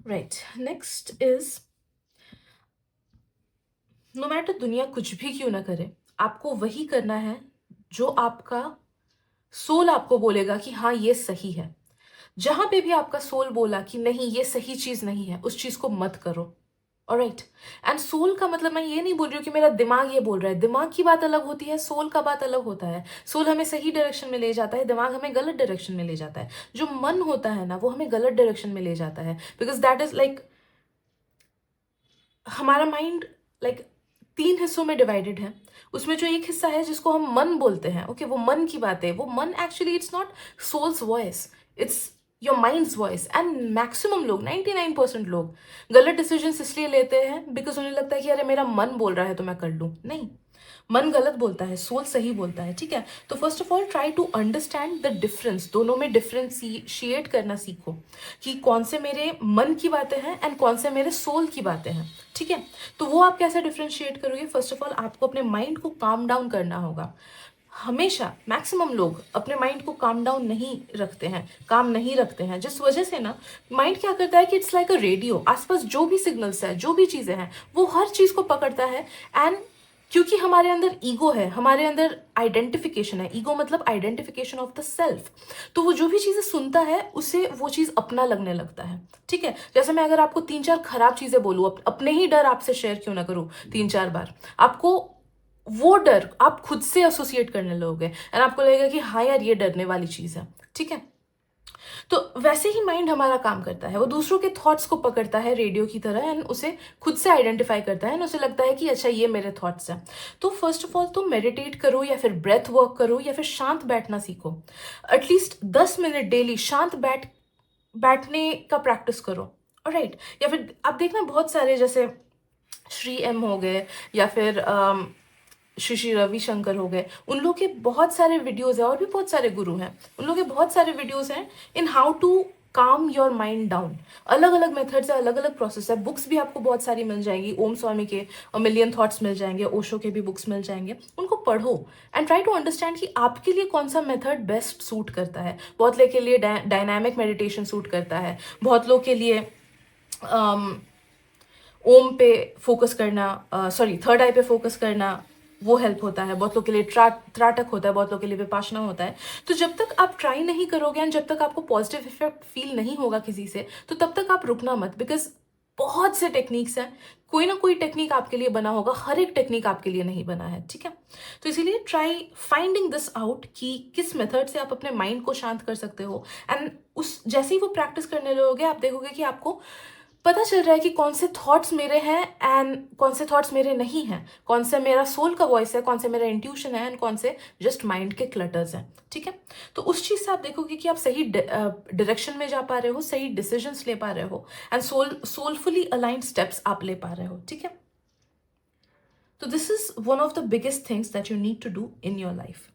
Right. Next is, no matter दुनिया कुछ भी क्यों ना करे, आपको वही करना है जो आपका सोल आपको बोलेगा कि हाँ ये सही है। जहां पे भी आपका सोल बोला कि नहीं ये सही चीज नहीं है, उस चीज को मत करो। ऑलराइट। एंड सोल का मतलब मैं ये नहीं बोल रही हूँ कि मेरा दिमाग ये बोल रहा है, दिमाग की बात अलग होती है, सोल का बात अलग होता है। सोल हमें सही डायरेक्शन में ले जाता है, दिमाग हमें गलत डायरेक्शन में ले जाता है। जो मन होता है ना वो हमें गलत डायरेक्शन में ले जाता है, बिकॉज दैट इज लाइक हमारा माइंड लाइक 3 हिस्सों में डिवाइडेड है। उसमें जो एक हिस्सा है जिसको हम मन बोलते हैं, ओके, वो मन की बात है। वो मन actually it's not soul's voice, it's your mind's voice. And maximum लोग, 99% लोग गलत डिसीजंस इसलिए लेते हैं बिकॉज उन्हें लगता है कि अरे मेरा मन बोल रहा है तो मैं कर लूँ। नहीं, मन गलत बोलता है, सोल सही बोलता है, ठीक है। तो first of all try to understand the difference, दोनों में डिफरेंशिएट करना सीखो कि कौन से मेरे मन की बातें हैं एंड कौन से मेरे सोल की बातें हैं, ठीक है। तो वो आप कैसे डिफरेंशिएट करोगे? फर्स्ट ऑफ ऑल आपको अपने माइंड को काम डाउन करना होगा। हमेशा मैक्सिमम लोग अपने माइंड को काम डाउन नहीं रखते हैं, काम नहीं रखते हैं, जिस वजह से ना माइंड क्या करता है कि इट्स लाइक अ रेडियो। आसपास जो भी सिग्नल्स है, जो भी चीज़ें हैं, वो हर चीज़ को पकड़ता है एंड क्योंकि हमारे अंदर ईगो है, हमारे अंदर आइडेंटिफिकेशन है। ईगो मतलब आइडेंटिफिकेशन ऑफ द सेल्फ। तो वो जो भी चीज़ें सुनता है उसे वो चीज़ अपना लगने लगता है। ठीक है, जैसे मैं अगर आपको 3-4 खराब चीज़ें बोलूँ, अपने ही डर आपसे शेयर क्यों ना करूँ 3-4 बार, आपको वो डर आप खुद से एसोसिएट करने लगोगे एंड आपको लगेगा कि हाँ यार ये डरने वाली चीज़ है। ठीक है, तो वैसे ही माइंड हमारा काम करता है, वो दूसरों के थॉट्स को पकड़ता है रेडियो की तरह एंड उसे खुद से आइडेंटिफाई करता है एंड उसे लगता है कि अच्छा ये मेरे थॉट्स हैं। तो फर्स्ट ऑफ ऑल तो मेडिटेट करो या फिर ब्रेथ वर्क करो या फिर शांत बैठना सीखो। एटलीस्ट 10 मिनट डेली शांत बैठने का प्रैक्टिस करो। ऑलराइट, या फिर आप देखना बहुत सारे जैसे श्री एम हो गए या फिर श्री श्री रविशंकर हो गए, उन लोग के बहुत सारे वीडियोस हैं और भी बहुत सारे गुरु हैं, उन लोग के बहुत सारे वीडियोस हैं in how to calm your mind down. अलग अलग मेथड्स है, अलग अलग प्रोसेस है। बुक्स भी आपको बहुत सारी मिल जाएगी, ओम स्वामी के मिलियन थॉट्स मिल जाएंगे, ओशो के भी बुक्स मिल जाएंगे। उनको पढ़ो एंड ट्राई टू अंडरस्टैंड कि आपके लिए कौन सा मेथड बेस्ट सूट करता है। बहुत लोग के लिए डायनामिक मेडिटेशन सूट करता है, बहुत लोग के लिए ओम पे फोकस करना, सॉरी थर्ड आई पे फोकस करना, वो हेल्प होता है। बहुत लोग के लिए त्राटक होता है, बहुत लोग के लिए विपाशना होता है। तो जब तक आप ट्राई नहीं करोगे एंड जब तक आपको पॉजिटिव इफेक्ट फील नहीं होगा किसी से, तो तब तक आप रुकना मत, बिकॉज बहुत से टेक्निक्स हैं, कोई ना कोई टेक्निक आपके लिए बना होगा, हर एक टेक्निक आपके लिए नहीं बना है। ठीक है, तो इसीलिए ट्राई फाइंडिंग दिस आउट कि किस मेथड से आप अपने माइंड को शांत कर सकते हो एंड उस जैसे ही वो प्रैक्टिस करने लगोगे आप देखोगे कि आपको पता चल रहा है कि कौन से थॉट्स मेरे हैं एंड कौन से थॉट्स मेरे नहीं हैं, कौन से मेरा सोल का वॉइस है, कौन से मेरा इंट्यूशन है एंड कौन से जस्ट माइंड के क्लटर्स हैं। ठीक है, तो उस चीज़ से आप देखोगे कि आप सही डायरेक्शन में जा पा रहे हो, सही डिसीजंस ले पा रहे हो एंड सोलफुली अलाइंड स्टेप्स आप ले पा रहे हो। ठीक है, तो this is one of the biggest things that you need to do in your life.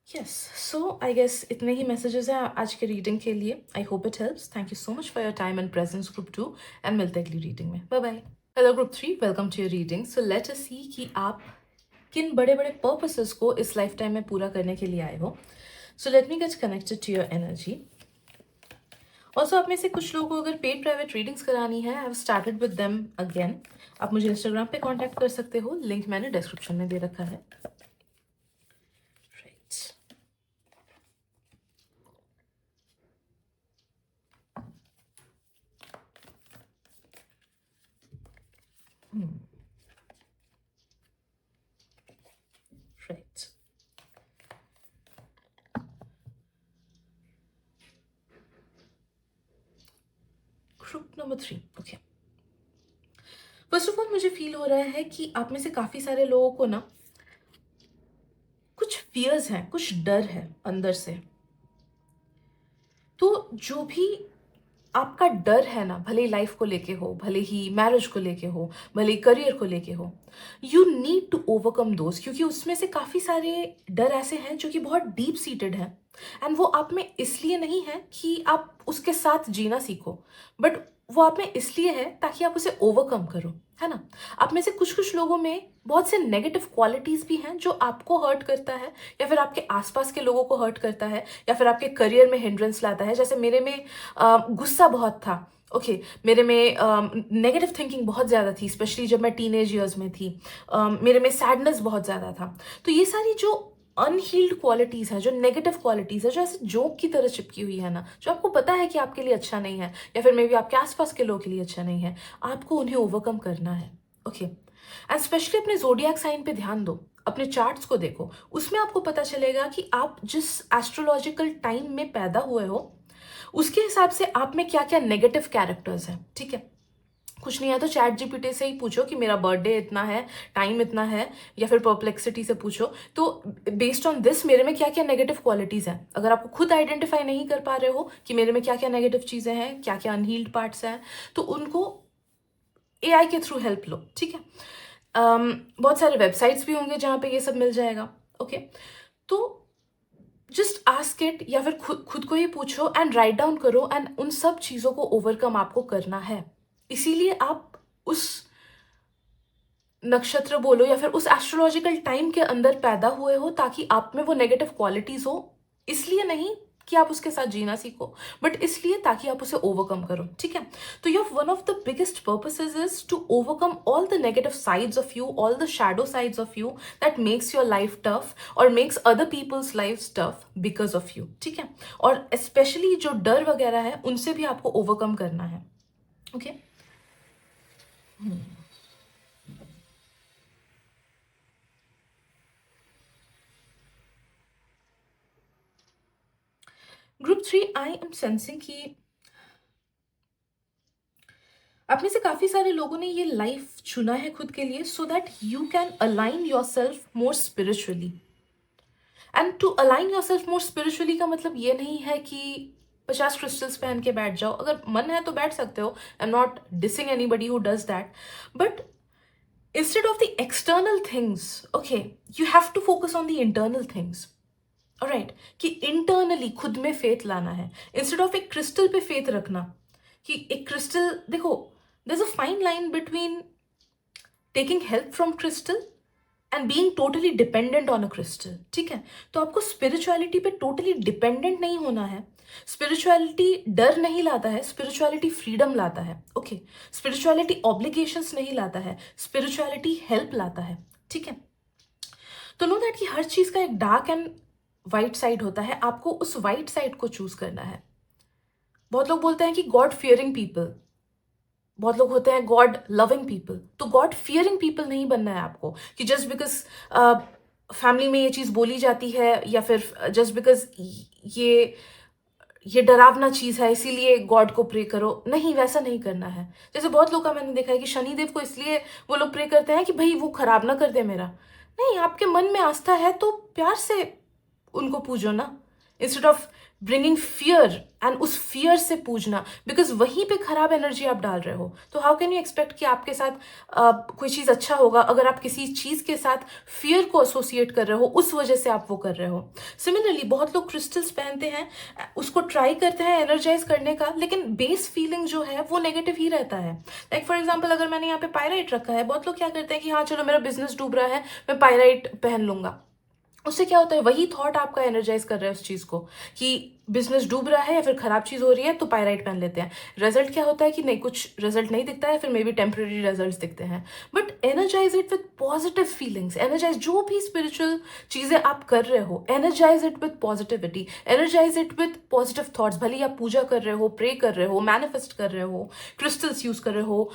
Yes, so I guess इतने ही मैसेजेस हैं आज के रीडिंग के लिए। I hope it helps. Thank you so much for your time and presence group 2 and मिलते हैं अगली रीडिंग में। Bye bye. Hello group 3, welcome to your reading. So let us see कि आप किन बड़े बड़े पर्पसेस को इस लाइफ टाइम में पूरा करने के लिए आए हो। So let me get connected to your energy. Also आप में से कुछ लोगों को अगर पेड प्राइवेट रीडिंग्स करानी है, I have started with them again. आप मुझे इंस्टाग्राम पे कॉन्टैक्ट कर सकते हो, लिंक मैंने डिस्क्रिप्शन में दे रखा है। Right, group number 3। Okay, first of all मुझे फील हो रहा है कि आप में से काफी सारे लोगों को ना कुछ फियर्स हैं, कुछ डर है अंदर से। तो जो भी आपका डर है ना, भले ही लाइफ को लेके हो, भले ही मैरिज को लेके हो, भले ही करियर को लेके हो, you need to overcome those, क्योंकि उसमें से काफी सारे डर ऐसे हैं जो कि बहुत डीप सीटेड हैं एंड वो आप में इसलिए नहीं है कि आप उसके साथ जीना सीखो, बट वो आप में इसलिए है ताकि आप उसे ओवरकम करो, है ना। आप में से कुछ कुछ लोगों में बहुत से नेगेटिव क्वालिटीज भी हैं जो आपको हर्ट करता है या फिर आपके आसपास के लोगों को हर्ट करता है या फिर आपके करियर में हिंड्रेंस लाता है। जैसे मेरे में गुस्सा बहुत था। ओके, मेरे में नेगेटिव थिंकिंग बहुत ज़्यादा थी, स्पेशली जब मैं टीनेज ईयर्स में थी। मेरे में सैडनेस बहुत ज़्यादा था। तो ये सारी जो अनहील्ड क्वालिटीज़ है, जो नेगेटिव क्वालिटीज़ है, जो ऐसे जोक की तरह चिपकी हुई है ना, जो आपको पता है कि आपके लिए अच्छा नहीं है या फिर मे बी आपके आसपास के लोगों के लिए अच्छा नहीं है, आपको उन्हें ओवरकम करना है। ओके, एंड स्पेशली अपने जोडियाक साइन पे ध्यान दो, अपने चार्ट्स को देखो, उसमें आपको पता चलेगा कि आप जिस एस्ट्रोलॉजिकल टाइम में पैदा हुए हो उसके हिसाब से आप में क्या क्या नेगेटिव कैरेक्टर्स हैं। ठीक है, कुछ नहीं है तो चैट जीपीटी से ही पूछो कि मेरा बर्थडे इतना है, टाइम इतना है, या फिर परप्लेक्सिटी से पूछो। तो बेस्ड ऑन दिस मेरे में क्या क्या नेगेटिव क्वालिटीज़ हैं, अगर आपको खुद आइडेंटिफाई नहीं कर पा रहे हो कि मेरे में क्या क्या नेगेटिव चीज़ें हैं, क्या क्या अनहील्ड पार्ट्स हैं, तो उनको एआई के थ्रू हेल्प लो। ठीक है, बहुत सारे वेबसाइट्स भी होंगे जहाँ पे ये सब मिल जाएगा। ओके, तो जस्ट आस्क इट या फिर खुद खुद को ही पूछो एंड राइट डाउन करो एंड उन सब चीज़ों को ओवरकम आपको करना है। इसीलिए आप उस नक्षत्र बोलो या फिर उस एस्ट्रोलॉजिकल टाइम के अंदर पैदा हुए हो ताकि आप में वो नेगेटिव क्वालिटीज हो, इसलिए नहीं कि आप उसके साथ जीना सीखो, बट इसलिए ताकि आप उसे ओवरकम करो, ठीक है। तो your one of the biggest purposes is to overcome all the negative sides of you, all the shadow sides of you that makes your life tough और makes other people's life tough because of you, ठीक है। और specially जो डर वगैरह है उनसे भी आपको ओवरकम करना है, okay. Group 3, I am sensing कि आप में से काफी सारे लोगों ने ये लाइफ चुना है खुद के लिए so that you can align yourself more spiritually. And to align yourself more spiritually का मतलब ये नहीं है कि 50 क्रिस्टल्स पहन के बैठ जाओ, अगर मन है तो बैठ सकते हो, I am not dissing anybody who does that, but instead of the external things, okay, you have to focus on the internal things, alright, कि internally खुद में faith लाना है, instead of एक crystal पे faith रखना, कि एक crystal, देखो, there's a fine line between taking help from crystal and being totally dependent on a crystal, ठीक है। तो आपको स्पिरिचुअलिटी पे टोटली डिपेंडेंट नहीं होना है। स्पिरिचुअलिटी डर नहीं लाता है, स्पिरिचुअलिटी फ्रीडम लाता है, ओके। स्पिरिचुअलिटी ऑब्लिगेशंस नहीं लाता है, स्पिरिचुअलिटी हेल्प लाता है, ठीक है। तो नो दैट कि हर चीज का एक डार्क एंड वाइट साइड होता है, आपको उस वाइट साइड को चूज करना है। बहुत लोग बोलते हैं कि गॉड फियरिंग पीपल, बहुत लोग होते हैं गॉड लविंग पीपल, तो गॉड फियरिंग पीपल नहीं बनना है आपको कि जस्ट बिकॉज फैमिली में ये चीज़ बोली जाती है या फिर जस्ट बिकॉज ये डरावना चीज़ है इसीलिए गॉड को प्रे करो, नहीं, वैसा नहीं करना है। जैसे बहुत लोग का मैंने देखा है कि शनिदेव को इसलिए वो लोग प्रे करते हैं कि भाई वो खराब ना कर दे मेरा, नहीं, आपके मन में आस्था है तो प्यार से उनको पूजो ना, instead of bringing fear and उस फियर से पूजना, बिकॉज वहीं पे खराब एनर्जी आप डाल रहे हो। तो हाउ कैन यू एक्सपेक्ट कि आपके साथ कोई चीज़ अच्छा होगा अगर आप किसी चीज़ के साथ फियर को एसोसिएट कर रहे हो, उस वजह से आप वो कर रहे हो। सिमिलरली बहुत लोग क्रिस्टल्स पहनते हैं, उसको ट्राई करते हैं एनर्जाइज करने का, लेकिन बेस फीलिंग जो है वो नेगेटिव ही रहता है। लाइक फॉर एग्जाम्पल अगर मैंने यहाँ पे पायराइट रखा है, बहुत लोग क्या करते हैं कि हाँ चलो मेरा बिजनेस डूब रहा है, मैं पायराइट पहन लूंगा। उससे क्या होता है, वही थॉट आपका एनर्जाइज कर रहा है उस चीज को कि बिजनेस डूब रहा है या फिर खराब चीज हो रही है तो पायराइट पहन लेते हैं। रिजल्ट क्या होता है कि नहीं, कुछ रिजल्ट नहीं दिखता है, फिर मे बी टेम्पररी रिजल्ट दिखते हैं। But energize it with positive feelings, energize जो भी स्पिरिचुअल चीजें आप कर रहे हो, energize it with positivity, energize it with positive thoughts. भले ही आप पूजा कर रहे हो, प्रे कर रहे हो, मैनिफेस्ट कर रहे हो, क्रिस्टल्स यूज कर रहे हो,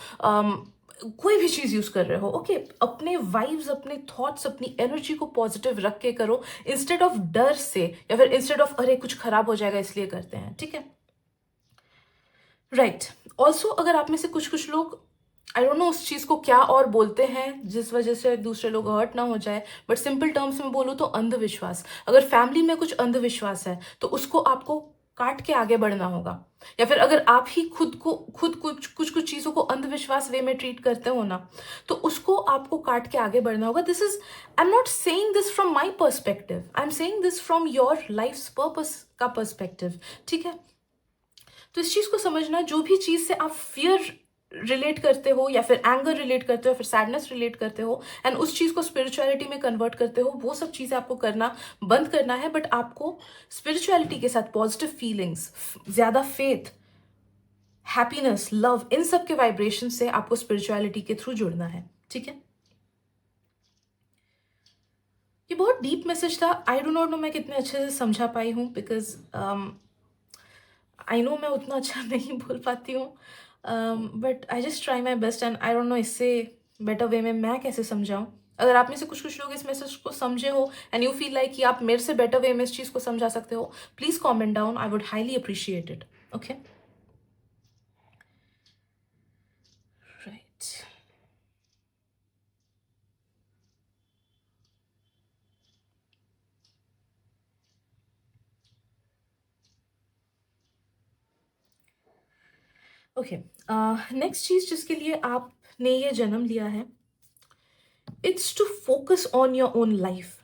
कोई भी चीज यूज कर रहे हो, ओके, अपने वाइब्स, अपने थॉट्स, अपनी एनर्जी को पॉजिटिव रख के करो, इंस्टेड ऑफ डर से या फिर इंस्टेड ऑफ अरे कुछ खराब हो जाएगा इसलिए करते हैं, ठीक है। राइट, ऑल्सो अगर आप में से कुछ कुछ लोग, आई डोंट नो उस चीज को क्या और बोलते हैं जिस वजह से दूसरे लोग हर्ट ना हो जाए, बट सिंपल टर्म्स में बोलूँ तो अंधविश्वास। अगर फैमिली में कुछ अंधविश्वास है तो उसको आपको काट के आगे बढ़ना होगा, या फिर अगर आप ही खुद कुछ कुछ कुछ चीजों को अंधविश्वास वे में ट्रीट करते हो ना, तो उसको आपको काट के आगे बढ़ना होगा। This is, I am not saying this from my perspective, I am saying this from your life purpose का पर्सपेक्टिव, ठीक है। तो इस चीज को समझना, जो भी चीज से आप फियर रिलेट करते हो या फिर एंगर रिलेट करते हो या फिर सैडनेस रिलेट करते हो एंड उस चीज को स्पिरिचुअलिटी में कन्वर्ट करते हो, वो सब चीजें आपको करना बंद करना है। बट आपको स्पिरिचुअलिटी के साथ पॉजिटिव फीलिंग्स, ज्यादा फेथ, हैप्पीनेस, लव, इन सब के वाइब्रेशन से आपको स्पिरिचुअलिटी के थ्रू जुड़ना है, ठीक है। ये बहुत डीप मैसेज था, आई डो नॉट नो मैं कितने अच्छे से समझा पाई हूँ, बिकॉज आई नो मैं उतना अच्छा नहीं बोल पाती हूँ, but I just try my best and I don't know इससे बेटर वे में मैं कैसे समझाऊँ। अगर आप में से कुछ कुछ लोग इस मैसेज को समझे हो एंड यू फील लाइक कि आप मेरे से बेटर वे में इस चीज़ को समझा सकते हो, please comment down, I would highly appreciate it, okay. Right, okay. Next चीज जिसके लिए आपने ये जन्म लिया है, it's to focus on your own life,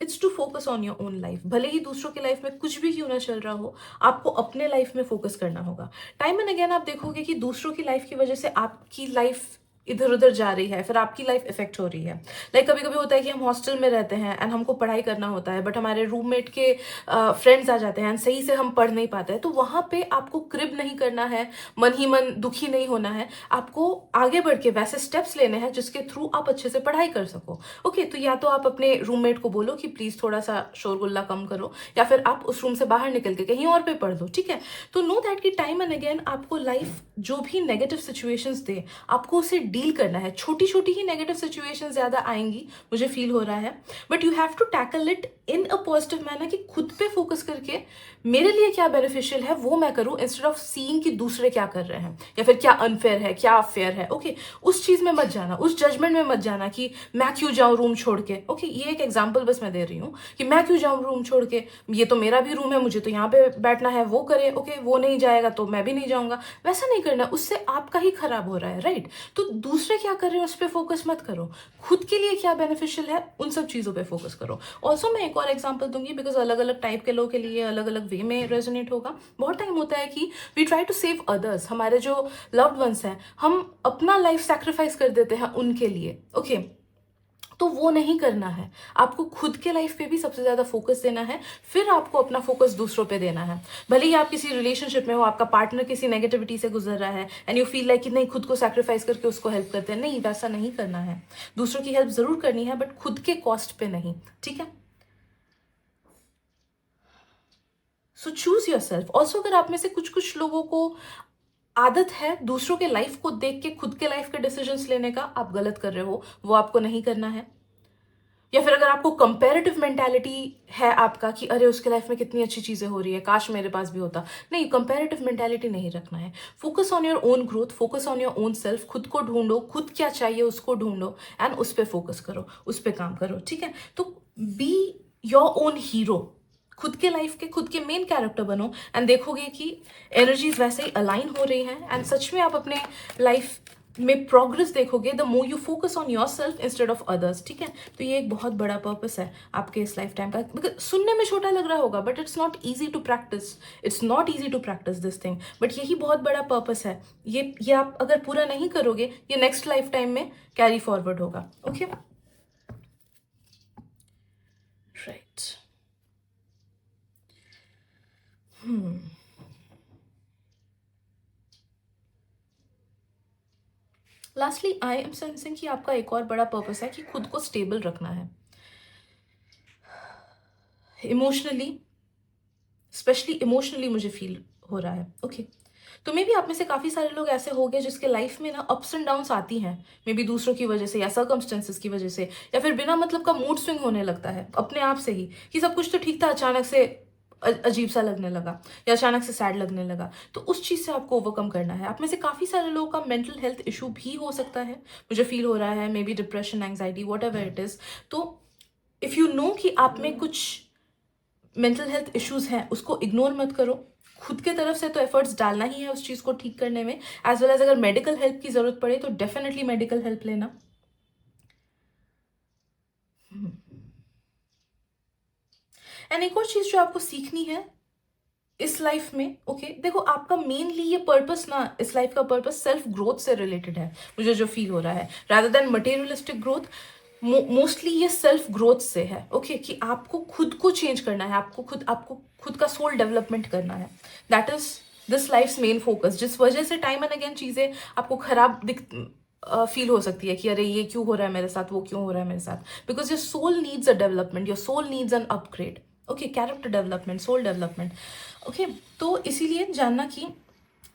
it's to focus on your own life. भले ही दूसरों की लाइफ में कुछ भी क्यों ना चल रहा हो, आपको अपने लाइफ में फोकस करना होगा। टाइम एंड अगेन आप देखोगे कि दूसरों की लाइफ की वजह से आपकी लाइफ इधर उधर जा रही है, फिर आपकी लाइफ इफेक्ट हो रही है। लाइक कभी कभी होता है कि हम हॉस्टल में रहते हैं एंड हमको पढ़ाई करना होता है, बट हमारे रूममेट के फ्रेंड्स आ जाते हैं एंड सही से हम पढ़ नहीं पाते हैं, तो वहां पे आपको क्रिब नहीं करना है, मन ही मन दुखी नहीं होना है, आपको आगे बढ़ के वैसे स्टेप्स लेने हैं जिसके थ्रू आप अच्छे से पढ़ाई कर सको। ओके, तो या तो आप अपने रूममेट को बोलो कि प्लीज थोड़ा सा शोरगुल्ला कम करो, या फिर आप उस रूम से बाहर निकल के कहीं और पे पढ़ दो, ठीक है। तो नो दैट कि टाइम एंड अगेन आपको लाइफ जो भी नेगेटिव सिचुएशंस दे, आपको उसे डील करना है। छोटी छोटी ही नेगेटिव सिचुएशंस ज्यादा आएंगी, मुझे फील हो रहा है, but you have to tackle it in a positive manner, कि खुद पे फोकस करके मेरे लिए क्या बेनिफिशियल है वो मैं करूं, इंस्टेड ऑफ सीइंग कि दूसरे क्या कर रहे हैं या फिर क्या अनफेयर है, क्या फेयर है। ओके, उस चीज में मत जाना, उस जजमेंट में मत जाना कि मैं क्यों जाऊं रूम छोड़ के। ओके, ये एक एग्जांपल बस मैं दे रही हूँ कि मैं क्यों जाऊं रूम छोड़ के, ये तो मेरा भी रूम है, मुझे तो यहाँ पे बैठना है, वो करे, ओके वो नहीं जाएगा तो मैं भी नहीं जाऊंगा। वैसा नहीं करना, उससे आपका ही खराब हो रहा है, राइट। तो दूसरे क्या कर रहे हैं उस पर फोकस मत करो, खुद के लिए क्या बेनिफिशियल है उन सब चीजों पे फोकस करो। ऑल्सो मैं एक और एग्जांपल दूंगी, बिकॉज अलग अलग टाइप के लोग के लिए अलग अलग वे में रेजोनेट होगा। बहुत टाइम होता है कि we try to save others, हमारे जो लव्ड वंस हैं हम अपना लाइफ सैक्रिफाइस कर देते हैं उनके लिए। ओके, तो वो नहीं करना है, आपको खुद के लाइफ पे भी सबसे ज्यादा फोकस देना है, फिर आपको अपना फोकस दूसरों पे देना है। भले ही आप किसी रिलेशनशिप में हो, आपका पार्टनर किसी नेगेटिविटी से गुजर रहा है एंड यू फील लाइक कि नहीं खुद को सैक्रिफाइस करके उसको हेल्प करते हैं, नहीं वैसा नहीं करना है। दूसरों की हेल्प जरूर करनी है बट खुद के कॉस्ट पे नहीं, ठीक है। So choose your self. Also अगर आप में से कुछ कुछ लोगों को आदत है दूसरों के लाइफ को देख के खुद के लाइफ के डिसीजंस लेने का, आप गलत कर रहे हो, वो आपको नहीं करना है। या फिर अगर आपको कंपैरेटिव मेंटालिटी है आपका कि अरे उसके लाइफ में कितनी अच्छी चीजें हो रही है, काश मेरे पास भी होता, नहीं, कंपैरेटिव मेंटालिटी नहीं रखना है। Focus on your own growth, focus on your own self, खुद को ढूंढो, खुद क्या चाहिए उसको ढूंढो एंड उस पर फोकस करो, उस पर काम करो, ठीक है। तो बी योर ओन हीरो, खुद के लाइफ के खुद के मेन कैरेक्टर बनो एंड देखोगे कि एनर्जीज वैसे ही अलाइन हो रही हैं एंड सच में आप अपने लाइफ में प्रोग्रेस देखोगे the more you focus on your self instead of others, ठीक है। तो ये एक बहुत बड़ा पर्पस है आपके इस लाइफ टाइम का। बिकॉज सुनने में छोटा लग रहा होगा but it's not easy to practise, it's not easy to practise this thing, but यही बहुत बड़ा पर्पस है। ये आप अगर पूरा नहीं करोगे, ये नेक्स्ट लाइफ टाइम में कैरी फॉरवर्ड होगा। Okay, right. Lastly I am sensing कि आपका एक और बड़ा पर्पस है कि खुद को स्टेबल रखना है इमोशनली, स्पेशली इमोशनली मुझे फील हो रहा है। ओके, तो मे बी आप में से काफ़ी सारे लोग ऐसे हो गए जिसके लाइफ में ना अप्स एंड डाउन्स आती हैं, मे बी दूसरों की वजह से या सर्कमस्टेंसेस की वजह से, या फिर बिना मतलब का मूड स्विंग होने लगता है अपने आप से ही कि सब कुछ तो ठीक था, अचानक से अजीब सा लगने लगा या अचानक से सैड लगने लगा। तो उस चीज़ से आपको ओवरकम करना है। आप में से काफ़ी सारे लोगों का मेंटल हेल्थ इशू भी हो सकता है, मुझे फील हो रहा है, may be depression, anxiety, what ever it is. तो इफ़ यू नो कि आप में कुछ मेंटल हेल्थ इश्यूज हैं, उसको इग्नोर मत करो, खुद के तरफ से तो एफर्ट्स डालना ही है उस चीज़ को ठीक करने में, एज वेल एज अगर मेडिकल हेल्प की ज़रूरत पड़े तो डेफिनेटली मेडिकल हेल्प लेना। एंड एक और चीज़ जो आपको सीखनी है इस लाइफ में, ओके देखो आपका मेनली ये पर्पस ना, इस लाइफ का पर्पस सेल्फ ग्रोथ से रिलेटेड है, मुझे जो फील हो रहा है, rather than materialistic growth. Mostly ये सेल्फ ग्रोथ से है। ओके, कि आपको खुद को चेंज करना है, आपको खुद का सोल डेवलपमेंट करना है। That is this life's main focus, जिस वजह से टाइम एंड अगेन चीजें आपको खराब फील हो सकती है कि अरे ये क्यों हो रहा है मेरे साथ, वो क्यों हो रहा है मेरे साथ, because your soul needs a development, your soul needs an upgrade. Okay, character development, soul development. Okay, तो इसीलिए जानना कि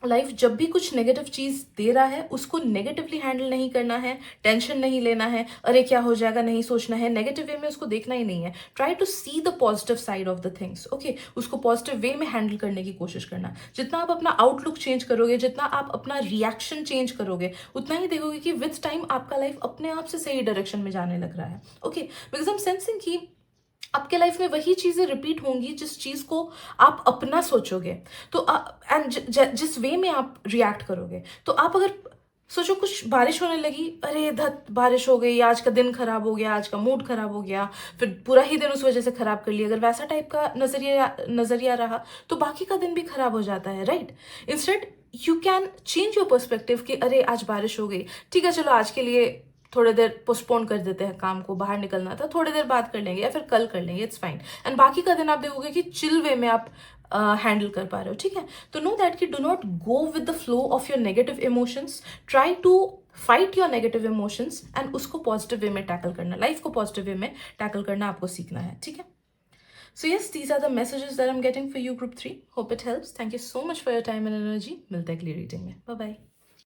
लाइफ जब भी कुछ नेगेटिव चीज दे रहा है उसको नेगेटिवली हैंडल नहीं करना है, टेंशन नहीं लेना है, अरे क्या हो जाएगा नहीं सोचना है, नेगेटिव वे में उसको देखना ही नहीं है। Try to see the positive side of the things. Okay, उसको पॉजिटिव वे में हैंडल करने की कोशिश करना। जितना आप अपना आउटलुक चेंज करोगे, जितना आप अपना रिएक्शन चेंज करोगे, उतना ही देखोगे कि विथ टाइम आपका लाइफ अपने आप से सही डायरेक्शन में जाने लग रहा है। Okay, because I am sensing कि आपके लाइफ में वही चीजें रिपीट होंगी जिस चीज को आप अपना सोचोगे, तो एंड जिस वे में आप रिएक्ट करोगे। तो आप अगर सोचो कुछ बारिश होने लगी, अरे धत बारिश हो गई, आज का दिन खराब हो गया, आज का मूड खराब हो गया, फिर पूरा ही दिन उस वजह से खराब कर लिया। अगर वैसा टाइप का नजरिया रहा तो बाकी का दिन भी खराब हो जाता है, right? Instead you can change your perspective कि अरे आज बारिश हो गई, ठीक है चलो आज के लिए थोड़ी देर पोस्टपोन कर देते हैं काम को, बाहर निकलना था थोड़ी देर बाद कर लेंगे या फिर कल कर लेंगे, इट्स फाइन। एंड बाकी का दिन आप देखोगे कि चिल वे में आप हैंडल कर पा रहे हो, ठीक है? तो नो दैट कि do not go with the flow of your negative emotions, try to fight your negative emotions and उसको पॉजिटिव वे में टैकल करना, लाइफ को पॉजिटिव वे में टैकल करना आपको सीखना है, ठीक है? So yes, these are the messages that I'm getting for you, Group 3. Hope it helps. Thank you so much for your time and energy. मिलते हैं अगली रीडिंग में. Bye bye.